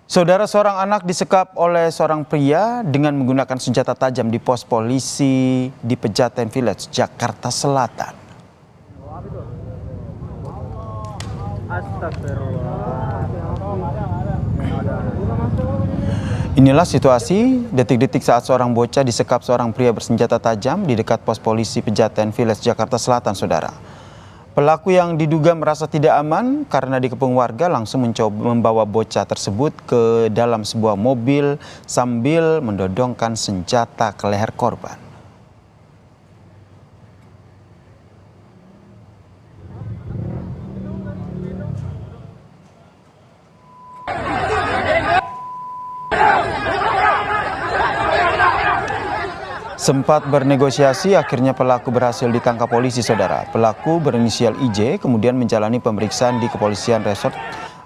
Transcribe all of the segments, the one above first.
Saudara, seorang anak disekap oleh seorang pria dengan menggunakan senjata tajam di pos polisi di Pejaten Village, Jakarta Selatan. Inilah situasi detik-detik saat seorang bocah disekap seorang pria bersenjata tajam di dekat pos polisi Pejaten Village, Jakarta Selatan, saudara. Pelaku yang diduga merasa tidak aman karena dikepung warga langsung mencoba membawa bocah tersebut ke dalam sebuah mobil sambil mendodongkan senjata ke leher korban. Sempat bernegosiasi, akhirnya pelaku berhasil ditangkap polisi, saudara. Pelaku berinisial IJ kemudian menjalani pemeriksaan di Kepolisian Resort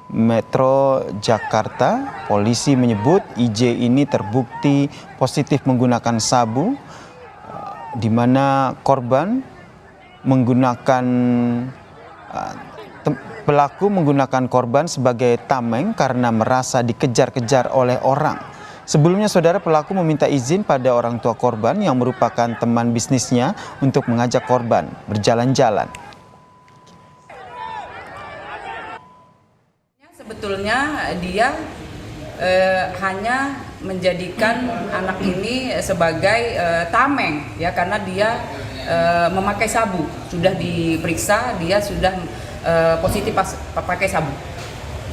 Metro Jakarta. Polisi menyebut IJ ini terbukti positif menggunakan sabu, di mana korban menggunakan pelaku menggunakan korban sebagai tameng karena merasa dikejar-kejar oleh orang. Sebelumnya, saudara, pelaku meminta izin pada orang tua korban yang merupakan teman bisnisnya untuk mengajak korban berjalan-jalan. Sebetulnya dia hanya menjadikan anak ini sebagai tameng, ya, karena dia memakai sabu. Sudah diperiksa, dia sudah positif pakai sabu.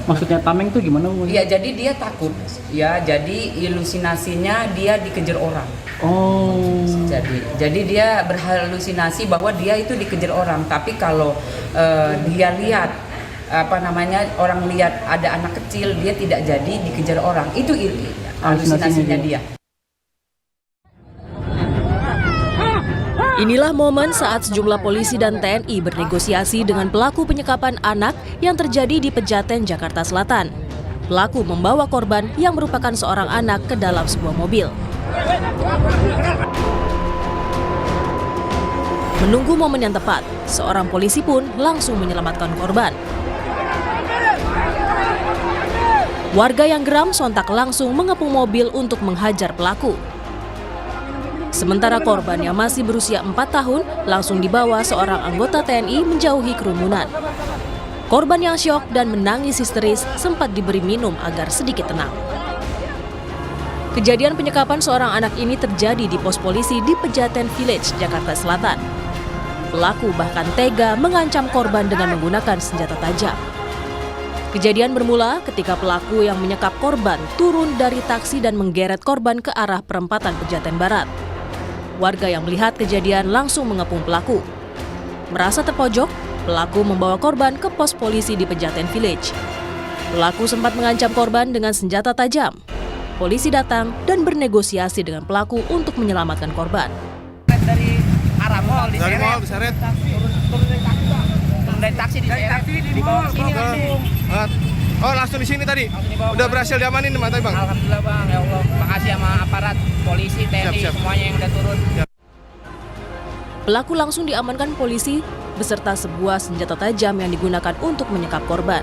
Maksudnya tameng tuh gimana? Iya, jadi dia takut. Ya, jadi ilusinasinya dia dikejar orang. Oh. Jadi dia berhalusinasi bahwa dia itu dikejar orang. Tapi kalau dia lihat orang lihat ada anak kecil, dia tidak jadi dikejar orang. Itu halusinasinya dia. Inilah momen saat sejumlah polisi dan TNI bernegosiasi dengan pelaku penyekapan anak yang terjadi di Pejaten, Jakarta Selatan. Pelaku membawa korban yang merupakan seorang anak ke dalam sebuah mobil. Menunggu momen yang tepat, seorang polisi pun langsung menyelamatkan korban. Warga yang geram sontak langsung mengepung mobil untuk menghajar pelaku. Sementara korban yang masih berusia 4 tahun langsung dibawa seorang anggota TNI menjauhi kerumunan. Korban yang syok dan menangis histeris sempat diberi minum agar sedikit tenang. Kejadian penyekapan seorang anak ini terjadi di pos polisi di Pejaten Village, Jakarta Selatan. Pelaku bahkan tega mengancam korban dengan menggunakan senjata tajam. Kejadian bermula ketika pelaku yang menyekap korban turun dari taksi dan menggeret korban ke arah perempatan Pejaten Barat. Warga yang melihat kejadian langsung mengepung pelaku. Merasa terpojok, pelaku membawa korban ke pos polisi di Pejaten Village. Pelaku sempat mengancam korban dengan senjata tajam. Polisi datang dan bernegosiasi dengan pelaku untuk menyelamatkan korban. Dari arah mall diseret. Turun dari taksi diseret, dibawa ke sini langsung. Oh, langsung di sini tadi? Udah berhasil diamanin nih, Bang? Alhamdulillah, Bang. Ya Allah, makasih sama aparat polisi, TNI, semuanya yang udah turun. Pelaku langsung diamankan polisi beserta sebuah senjata tajam yang digunakan untuk menyekap korban.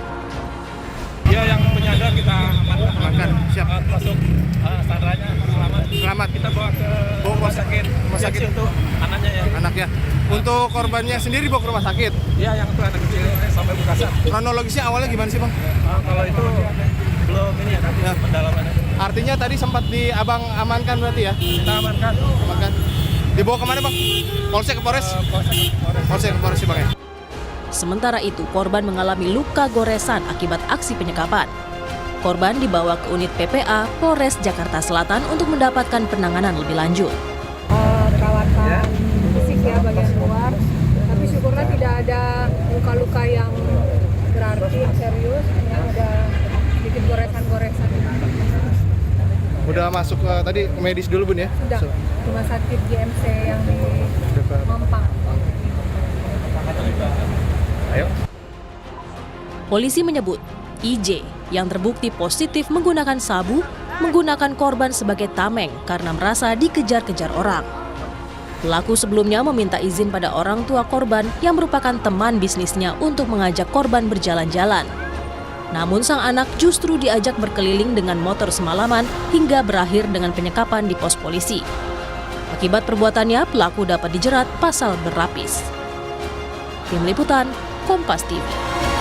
Dia yang penyandra kita amankan. Siap. Masuk sandranya selamat. Kita bawa ke rumah sakit. Rumah sakit untuk anaknya ya. Anaknya. Untuk korbannya sendiri bawa ke rumah sakit? Iya, yang itu anak kecil sampai Bekasi. Kronologisnya awalnya gimana sih, Bang? Kalau itu belum ini ya, nanti pendalamannya. Artinya tadi sempat Abang amankan berarti ya? Kita amankan. Dibawa kemana, Bang? Polsek ke Polres? Polsek ke Polres sih, Bang, ya? Sementara itu, korban mengalami luka goresan akibat aksi penyekapan. Korban dibawa ke unit PPA Polres Jakarta Selatan untuk mendapatkan penanganan lebih lanjut. Perawatan fisik ya bagian luar, tapi syukurlah tidak ada luka-luka yang berarti yang serius, hanya ada sedikit goresan-goresan. Udah masuk tadi ke medis dulu, Bun, ya? Sudah, rumah sakit GMC yang di Mampang. Ayo. Polisi menyebut IJ yang terbukti positif menggunakan sabu menggunakan korban sebagai tameng karena merasa dikejar-kejar orang. Pelaku sebelumnya meminta izin pada orang tua korban yang merupakan teman bisnisnya untuk mengajak korban berjalan-jalan. Namun sang anak justru diajak berkeliling dengan motor semalaman hingga berakhir dengan penyekapan di pos polisi. Akibat perbuatannya, pelaku dapat dijerat pasal berlapis. Tim Liputan, Kompas TV.